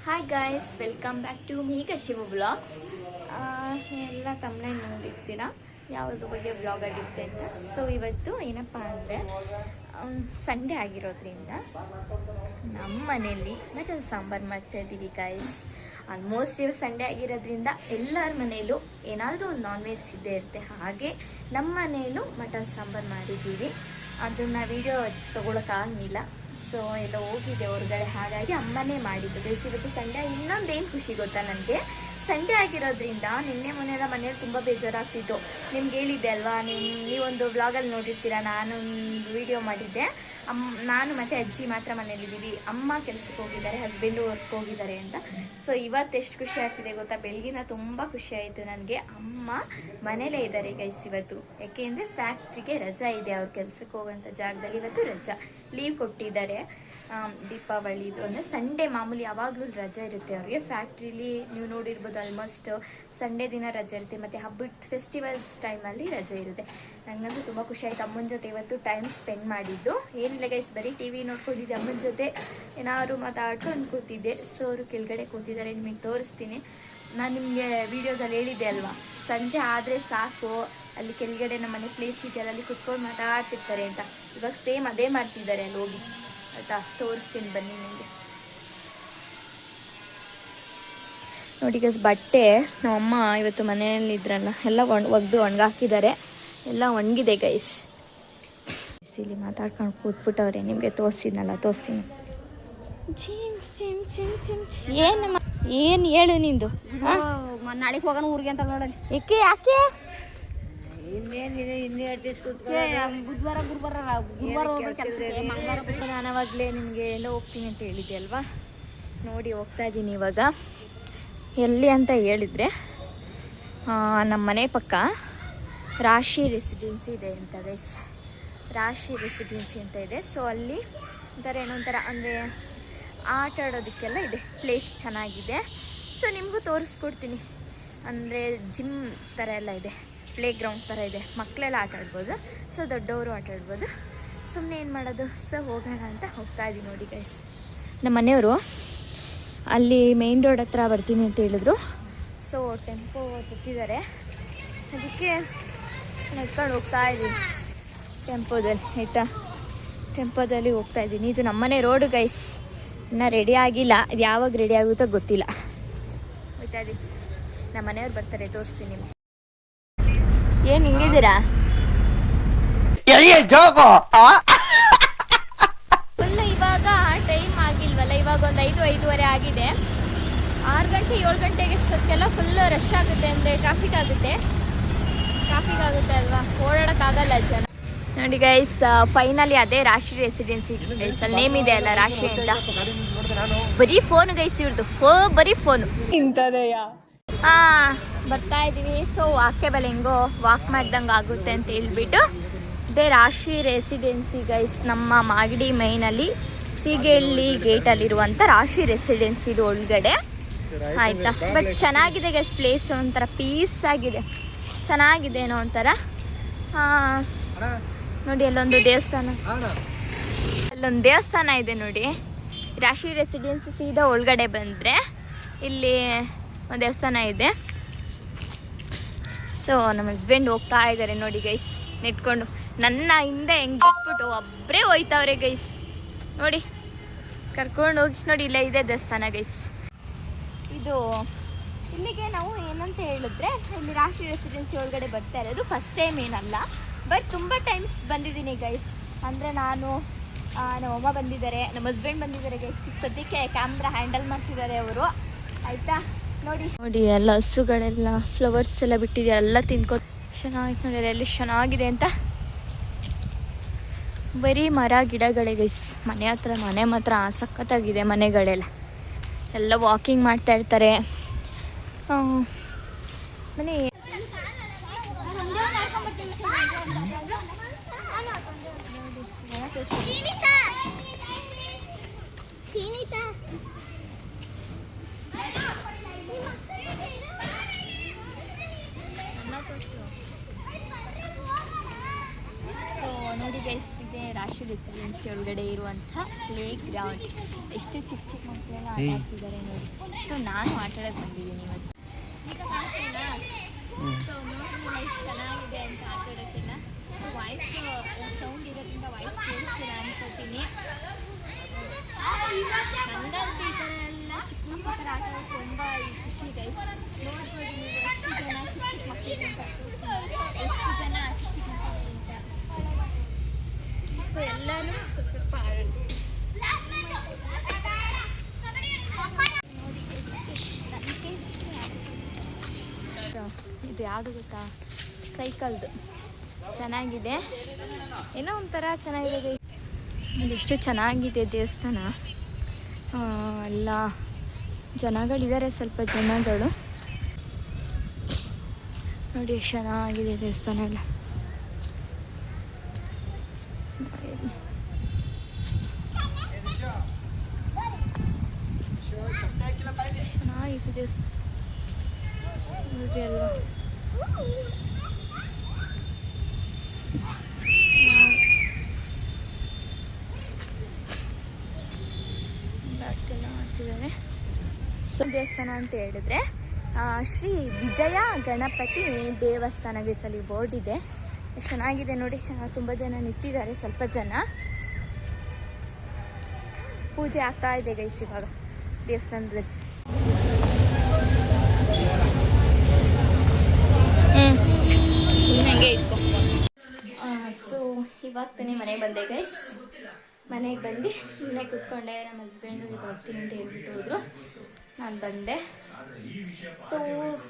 Hi guys, welcome back to Megha Shiva blogs. ಎಲ್ಲ ತಮ್ಮನೇ ನೋಡಿರ್ತೀರ ಯಾವುದ್ರ ಬಗ್ಗೆ ಬ್ಲಾಗ್ ಆಗಿರುತ್ತೆ ಅಂತ. ಸೊ ಇವತ್ತು ಏನಪ್ಪ ಅಂದರೆ ಸಂಡೇ ಆಗಿರೋದ್ರಿಂದ ನಮ್ಮ ಮನೆಯಲ್ಲಿ ಮಟನ್ ಸಾಂಬಾರು ಮಾಡ್ತಾಯಿದ್ದೀವಿ ಗಾಯ್ಸ್. ಆಲ್ಮೋಸ್ಟ್ ಇವಾಗ ಸಂಡೇ ಆಗಿರೋದ್ರಿಂದ ಎಲ್ಲರ ಮನೆಯಲ್ಲೂ ಏನಾದರೂ ಒಂದು ನಾನ್ ವೆಜ್ ಇದ್ದೇ ಇರುತ್ತೆ. ಹಾಗೆ ನಮ್ಮ ಮನೆಯಲ್ಲೂ ಮಟನ್ ಸಾಂಬಾರು ಮಾಡಿದ್ದೀವಿ. ಅದನ್ನು ವೀಡಿಯೋ ತೊಗೊಳಕ್ಕಾಗಲಿಲ್ಲ, ಸೊ ಎಲ್ಲ ಹೋಗಿದೆ ಹೊರಗಡೆ, ಹಾಗಾಗಿ ಅಮ್ಮನೇ ಮಾಡಿದ್ದು ಗೈಸ್. ಇವತ್ತು ಸಂಡೇ. ಇನ್ನೊಂದೇನು ಖುಷಿ ಗೊತ್ತಾ ನನಗೆ, ಸಂಡೇ ಆಗಿರೋದ್ರಿಂದ ನಿನ್ನೆ ಮೊನ್ನೆಲ್ಲ ಮನೇಲಿ ತುಂಬ ಬೇಜಾರಾಗ್ತಿತ್ತು. ನಿಮ್ಗೆ ಹೇಳಿದ್ದೆ ಅಲ್ವಾ, ನೀವೊಂದು ವ್ಲಾಗಲ್ಲಿ ನೋಡಿರ್ತೀರ, ನಾನೊಂದು ವಿಡಿಯೋ ಮಾಡಿದ್ದೆ. ನಾನು ಮತ್ತು ಅಜ್ಜಿ ಮಾತ್ರ ಮನೇಲಿದ್ದೀವಿ, ಅಮ್ಮ ಕೆಲಸಕ್ಕೆ ಹೋಗಿದ್ದಾರೆ, ಹಸ್ಬೆಂಡು ವರ್ಕ್ ಹೋಗಿದ್ದಾರೆ ಅಂತ. ಸೊ ಇವತ್ತು ಎಷ್ಟು ಖುಷಿ ಆಗ್ತಿದೆ ಗೊತ್ತಾ, ಬೆಳಗಿನ ತುಂಬ ಖುಷಿ ಆಯಿತು ನನಗೆ. ಅಮ್ಮ ಮನೇಲೇ ಇದ್ದಾರೆ ಗೈಸ್ ಇವತ್ತು, ಯಾಕೆಂದರೆ ಫ್ಯಾಕ್ಟ್ರಿಗೆ ರಜಾ ಇದೆ, ಅವ್ರ ಕೆಲಸಕ್ಕೆ ಹೋಗೋಂಥ ಜಾಗದಲ್ಲಿ ಇವತ್ತು ರಜಾ ಲೀವ್ ಕೊಟ್ಟಿದ್ದಾರೆ. ದೀಪಾವಳಿದು ಅಂದರೆ ಸಂಡೇ ಮಾಮೂಲಿ ಯಾವಾಗಲೂ ರಜೆ ಇರುತ್ತೆ ಅವ್ರಿಗೆ ಫ್ಯಾಕ್ಟ್ರಿಲಿ. ನೀವು ನೋಡಿರ್ಬೋದು ಆಲ್ಮೋಸ್ಟ್ ಸಂಡೇ ದಿನ ರಜೆ ಇರುತ್ತೆ, ಮತ್ತು ಹಬ್ಬದ ಫೆಸ್ಟಿವಲ್ಸ್ ಟೈಮಲ್ಲಿ ರಜೆ ಇರುತ್ತೆ. ನನಗಂತೂ ತುಂಬ ಖುಷಿ ಆಯಿತು ಅಮ್ಮನ ಜೊತೆ ಇವತ್ತು ಟೈಮ್ ಸ್ಪೆಂಡ್ ಮಾಡಿದ್ದು. ಏನಿಲ್ಲ ಗೈಸ್, ಬರೀ ಟಿ ವಿ ನೋಡ್ಕೊಂಡಿದ್ದೆ, ಅಮ್ಮನ ಜೊತೆ ಏನಾದ್ರು ಮಾತಾಡ್ಕೊಂಡು ಕೂತಿದ್ದೆ. ಸೊ ಅವರು ಕೆಳಗಡೆ ಕೂತಿದ್ದಾರೆ, ನಿಮಗೆ ತೋರಿಸ್ತೀನಿ. ನಾನು ನಿಮಗೆ ವೀಡಿಯೋದಲ್ಲಿ ಹೇಳಿದ್ದೆ ಅಲ್ವಾ, ಸಂಜೆ ಆದರೆ ಸಾಕು ಅಲ್ಲಿ ಕೆಳಗಡೆ ನಮ್ಮ ಮನೆ ಪ್ಲೇಸ್ ಇದೆಯಲ್ಲ, ಅಲ್ಲಿ ಕುತ್ಕೊಂಡು ಮಾತಾಡ್ತಿರ್ತಾರೆ ಅಂತ. ಇವಾಗ ಸೇಮ್ ಅದೇ ಮಾಡ್ತಿದ್ದಾರೆ ಅಲ್ಲಿ ಹೋಗಿ, ಆಯಿತಾ? ತೋರಿಸ್ತೀನಿ ಬನ್ನಿ ನಿಮಗೆ. ನೋಡಿ ಗೈಸ್, ಬಟ್ಟೆ ನಮ್ಮಮ್ಮ ಇವತ್ತು ಮನೆಯಲ್ಲಿ ಇದ್ರಲ್ಲ ಎಲ್ಲ ಒಗೆದು ಒಣಗಾಕಿದ್ದಾರೆ, ಎಲ್ಲ ಒಣಗಿದೆ ಗೈಸ್. ಇಲ್ಲಿ ಮಾತಾಡ್ಕೊಂಡು ಕೂತ್ಬಿಟ್ಟವ್ರೆ, ನಿಮಗೆ ತೋರಿಸಿದ್ನಲ್ಲ, ತೋರಿಸ್ತೀನಿ. ಏನು ಹೇಳು ನಿಂದು? ನಾಳೆಗೆ ಹೋಗೋಣ ಊರಿಗೆ ಅಂತ ನೋಡಲಿ. ಏಕೆ ಯಾಕೆ ನಾನು ಅವಾಗಲೇ ನಿಮಗೆ ಎಲ್ಲ ಹೋಗ್ತೀನಿ ಅಂತ ಹೇಳಿದ್ದೆ ಅಲ್ವಾ. ನೋಡಿ ಹೋಗ್ತಾ ಇದ್ದೀನಿ ಇವಾಗ. ಎಲ್ಲಿ ಅಂತ ಹೇಳಿದರೆ ನಮ್ಮ ಮನೆ ಪಕ್ಕ ರಾಶಿ ರೆಸಿಡೆನ್ಸಿ ಇದೆ ಅಂತ ಗೈಸ್. ರಾಶಿ ರೆಸಿಡೆನ್ಸಿ ಅಂತ ಇದೆ. ಸೊ ಅಲ್ಲಿ ಒಂಥರ ಏನೋ ಒಂಥರ ಅಂದರೆ ಆಟ ಆಡೋದಕ್ಕೆಲ್ಲ ಇದೆ, ಪ್ಲೇಸ್ ಚೆನ್ನಾಗಿದೆ. ಸೊ ನಿಮಗೂ ತೋರಿಸ್ಕೊಡ್ತೀನಿ. ಅಂದರೆ ಜಿಮ್ ಥರ ಎಲ್ಲ ಇದೆ, ಪ್ಲೇ ಗ್ರೌಂಡ್ ಥರ ಇದೆ, ಮಕ್ಕಳೆಲ್ಲ ಆಟ ಆಡ್ಬೋದು, ಸೊ ದೊಡ್ಡವರು ಆಟ ಆಡ್ಬೋದು. ಸುಮ್ಮನೆ ಏನು ಮಾಡೋದು, ಸೊ ಹೋಗೋಣ ಅಂತ ಹೋಗ್ತಾ ಇದ್ದೀನಿ. ನೋಡಿ ಗೈಸ್, ನಮ್ಮ ಮನೆಯವರು ಅಲ್ಲಿ ಮೇಯ್ನ್ ರೋಡ್ ಹತ್ರ ಬರ್ತೀನಿ ಅಂತ ಹೇಳಿದ್ರು. ಸೊ ಟೆಂಪೋ ತಿಕ್ಕಿದ್ದಾರೆ, ಅದಕ್ಕೆ ನಡ್ಕೊಂಡು ಹೋಗ್ತಾ ಇದ್ದೀನಿ ಟೆಂಪೋದಲ್ಲಿ, ಆಯಿತಾ? ಟೆಂಪೋದಲ್ಲಿ ಹೋಗ್ತಾ ಇದ್ದೀನಿ. ಇದು ನಮ್ಮನೆ ರೋಡು ಗೈಸ್, ಇನ್ನೂ ರೆಡಿ ಆಗಿಲ್ಲ. ಇದು ಯಾವಾಗ ರೆಡಿ ಆಗುತ್ತೋ ಗೊತ್ತಿಲ್ಲ. ಹೋಗ್ತಾ ಇದ್ದೀನಿ, ನಮ್ಮ ಮನೆಯವ್ರು ಬರ್ತಾರೆ, ತೋರಿಸ್ತೀನಿ ನಿಮಗೆ. ಏನು ಹಿಂಗಿದ್ದೀರಾ? ಫುಲ್ ಇವಾಗ ಟೈಮ್ ಆಗಿಲ್ವಲ್ಲ, ಇವಾಗ ಒಂದು 5-5:30 ಆಗಿದೆ. 6 ಗಂಟೆ 7 ಗಂಟೆಗೆ ಅಷ್ಟೊತ್ತಿಗೆಲ್ಲ ಫುಲ್ ರಶ್ ಆಗುತ್ತೆ, ಅಂದರೆ ಟ್ರಾಫಿಕ್ ಆಗುತ್ತೆ ಅಲ್ವಾ, ಓಡಾಡೋಕ್ಕಾಗಲ್ಲ ಜನ. ನೋಡಿ ಗೈಸ್, ಫೈನಲಿ ಅದೇ ರಾಶಿ ರೆಸಿಡೆನ್ಸಿ ಗೈಸ್. ಅಲ್ಲಿ ನೇಮ್ ಇದೆ ಅಲ್ಲ, ರಾಶಿ ಅಂತ. ಬರೀ ಫೋನು ಗೈಸ್ ಇವ್ರದ್ದು, ಬರೀ ಫೋನು ಇಂಥದೆಯಾ. ಬರ್ತಾ ಇದ್ದೀವಿ. ಸೊ ವಾಕೇಬಲ್ ಹೆಂಗೋ ವಾಕ್ ಮಾಡ್ದಂಗೆ ಆಗುತ್ತೆ ಅಂತ ಹೇಳ್ಬಿಟ್ಟು ಇದೇ ರಾಶಿ ರೆಸಿಡೆನ್ಸಿ ಗೈಸ್. ನಮ್ಮ ಮಾಗಡಿ ಮೈನಲ್ಲಿ ಸೀಗೆಹಳ್ಳಿ ಗೇಟಲ್ಲಿರುವಂಥ ರಾಶಿ ರೆಸಿಡೆನ್ಸಿದು ಒಳಗಡೆ, ಆಯಿತಾ? ಬಟ್ ಚೆನ್ನಾಗಿದೆ ಗೈಸ್ ಪ್ಲೇಸ್, ಒಂಥರ ಪೀಸ್ ಆಗಿದೆ, ಚೆನ್ನಾಗಿದೆ ಏನೋ ಒಂಥರ. ನೋಡಿ ಅಲ್ಲೊಂದು ದೇವಸ್ಥಾನ ಇದೆ ನೋಡಿ. ರಾಶಿ ರೆಸಿಡೆನ್ಸಿ ಸೀದಾ ಒಳಗಡೆ ಬಂದರೆ ಇಲ್ಲಿ ಒಂದು ದೇವಸ್ಥಾನ ಇದೆ. ಸೊ ನಮ್ಮ ಹಸ್ಬೆಂಡ್ ಹೋಗ್ತಾ ಇದ್ದಾರೆ ನೋಡಿ ಗೈಸ್, ನೆಟ್ಕೊಂಡು ನನ್ನ ಹಿಂದೆ ಹೆಂಗೆ ಬಿಟ್ಬಿಟ್ಟು ಒಬ್ಬರೇ ಹೋಯ್ತವ್ರೆ ಗೈಸ್. ನೋಡಿ ಕರ್ಕೊಂಡು ಹೋಗಿ. ನೋಡಿ ಇಲ್ಲೇ ಇದೆ ದೇವಸ್ಥಾನ ಗೈಸ್. ಇದು ಇಲ್ಲಿಗೆ ನಾವು ಏನಂತ ಹೇಳಿದ್ರೆ, ಇಲ್ಲಿ ರಾಶಿ ರೆಸಿಡೆನ್ಸಿ ಒಳಗಡೆ ಬರ್ತಾ ಇರೋದು ಫಸ್ಟ್ ಟೈಮ್ ಏನಲ್ಲ, ಬಟ್ ತುಂಬ ಟೈಮ್ಸ್ ಬಂದಿದ್ದೀನಿ ಗೈಸ್. ಅಂದರೆ ನಮ್ಮಮ್ಮ ಬಂದಿದ್ದಾರೆ, ನಮ್ಮ ಹಸ್ಬೆಂಡ್ ಬಂದಿದ್ದಾರೆ ಗೈಸ್. ಸದ್ಯಕ್ಕೆ ಕ್ಯಾಮ್ರಾ ಹ್ಯಾಂಡಲ್ ಮಾಡ್ತಿದ್ದಾರೆ ಅವರು, ಆಯಿತಾ? ನೋಡಿ ಎಲ್ಲ ಹಸುಗಳೆಲ್ಲ ಫ್ಲವರ್ಸ್ ಎಲ್ಲ ಬಿಟ್ಟಿದೆ, ಎಲ್ಲ ತಿನ್ಕೋ ಚೆನ್ನಾಗಿ ನೋಡಿ, ಎಲ್ಲಿ ಚೆನ್ನಾಗಿದೆ ಅಂತ. ಬರೀ ಮರ ಗಿಡಗಳೇ ಗೈಸ್. ಮನೆ ಮಾತ್ರ ಸಖತ್ತಾಗಿದೆ, ಮನೆಗಳೆಲ್ಲ ಎಲ್ಲ ವಾಕಿಂಗ್ ಮಾಡ್ತಾ ಇರ್ತಾರೆ. ಮನೆ ಸೊ ನೋಡಿ ಗೈಸ್, ಇದೆ ರಾಶಿ ರೆಸಿಡೆನ್ಸಿ ಒಳಗಡೆ ಇರುವಂಥ ಪ್ಲೇ ಗ್ರೌಂಡ್. ಎಷ್ಟು ಚಿಕ್ಕ ಚಿಕ್ಕ ಮಕ್ಕಳೆಲ್ಲ ಆಟ ಆಡ್ತಿದ್ದಾರೆ ನೋಡಿ. ಸೊ ನಾನು ಆಟ ಆಡೋಕ್ಕೆ ಬಂದಿದ್ದೀನಿ ಇವತ್ತು. ಈಗ ಕಾಣಿಸ್ತಿಲ್ಲ. ಸೊ ನೋಡಿ ಎಷ್ಟು ಚೆನ್ನಾಗಿದೆ ಅಂತ ಆಟ ಆಡೋಕ್ಕೆಲ್ಲ. ಸೊ ವಾಯ್ಸ್ ಸೌಂಡ್ ಇರೋದ್ರಿಂದ ವಾಯ್ಸ್ ಕೇಳಿಸ್ತೀರ ಅನ್ಕೋತೀನಿ. ನನಗಂತೂ ಈ ಥರ ಎಲ್ಲ ಚಿಕ್ಕ ಮಕ್ಕಳ ಥರ ಆಟ ಆಡೋಕ್ಕೆ ತುಂಬ ಖುಷಿ ಗೈಸ್. ನೋಡ್ಬೋದು ನೀವು ಎಷ್ಟು ಜನ ಚಿಕ್ಕ ಚಿಕ್ಕ ಮಕ್ಕಳಿಗೆ ಅಂತ, ಎಷ್ಟು ಜನ ಚಿಕ್ಕ ಚಿಕ್ಕ ಮಕ್ಕಳಿಗೆ ಅಂತ. ಸೊ ಎಲ್ಲರೂ ಸ್ವಲ್ಪ ಆಡೋಣ ನೋಡಿ. ಇದು ಯಾವುದು ಗೊತ್ತಾ, ಸೈಕಲ್ದು ಚೆನ್ನಾಗಿದೆ, ಏನೋ ಒಂಥರ ಚೆನ್ನಾಗಿದೆ. ಎಷ್ಟು ಚೆನ್ನಾಗಿದೆ ದೇವಸ್ಥಾನ. ಎಲ್ಲ ಜನಗಳಿದ್ದಾರೆ, ಸ್ವಲ್ಪ ಜನಗಳು ನೋಡಿ ಎಷ್ಟು ಚೆನ್ನಾಗಿದೆ ದೇವಸ್ಥಾನ ಎಲ್ಲ. ಚೆನ್ನಾಗಿದೆ ದೇವಸ್ಥಾನ ನೋಡ್ರಿ ಅಲ್ವಾ. ಮಾಡ್ತಿದ್ದಾರೆ. ಸೊ ದೇವಸ್ಥಾನ ಅಂತ ಹೇಳಿದ್ರೆ ಶ್ರೀ ವಿಜಯ ಗಣಪತಿ ದೇವಸ್ಥಾನ ಅಲ್ಲಿ ಬೋರ್ಡ್ ಇದೆ. ಚೆನ್ನಾಗಿದೆ ನೋಡಿ. ತುಂಬ ಜನ ನಿಂತಿದ್ದಾರೆ, ಸ್ವಲ್ಪ ಜನ ಪೂಜೆ ಆಗ್ತಾ ಇದೆ ಗೈಸ್ ಇವಾಗ ದೇವಸ್ಥಾನದಲ್ಲಿ. ಸುಮ್ಮನೆ ಇಟ್ಕೊಂಡು ಸೊ ಇವಾಗ ತಾನೇ ಮನೆಗೆ ಬಂದೆ ಗೈಸ್. ಮನೆಗೆ ಬಂದು ಸುಮ್ಮನೆ ಕೂತ್ಕೊಂಡೆ. ನಮ್ಮ ಹಸ್ಬೆಂಡು ಈಗ ಬರ್ತೀನಿ ಅಂತ ಹೇಳ್ಬಿಟ್ಟು ಹೋದ್ರು, ನಾನು ಬಂದೆ. ಸೊ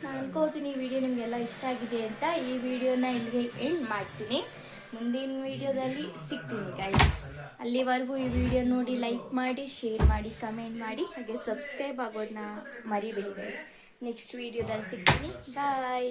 ನಾನು ಅನ್ಕೋತೀನಿ ಈ ವಿಡಿಯೋ ನಿಮಗೆಲ್ಲ ಇಷ್ಟ ಆಗಿದೆ ಅಂತ. ಈ ವಿಡಿಯೋನ ಇಲ್ಲಿಗೆ ಎಂಡ್ ಮಾಡ್ತೀನಿ. ಮುಂದಿನ ವಿಡಿಯೋದಲ್ಲಿ ಸಿಗ್ತೀನಿ ಗೈಸ್. ಅಲ್ಲಿವರೆಗೂ ಈ ವಿಡಿಯೋ ನೋಡಿ ಲೈಕ್ ಮಾಡಿ, ಶೇರ್ ಮಾಡಿ, ಕಮೆಂಟ್ ಮಾಡಿ, ಹಾಗೆ ಸಬ್ಸ್ಕ್ರೈಬ್ ಆಗೋದನ್ನ ಮರಿಬೇಡಿ ಗೈಸ್. ನೆಕ್ಸ್ಟ್ ವಿಡಿಯೋದಲ್ಲಿ ಸಿಗ್ತೀನಿ. ಬಾಯ್.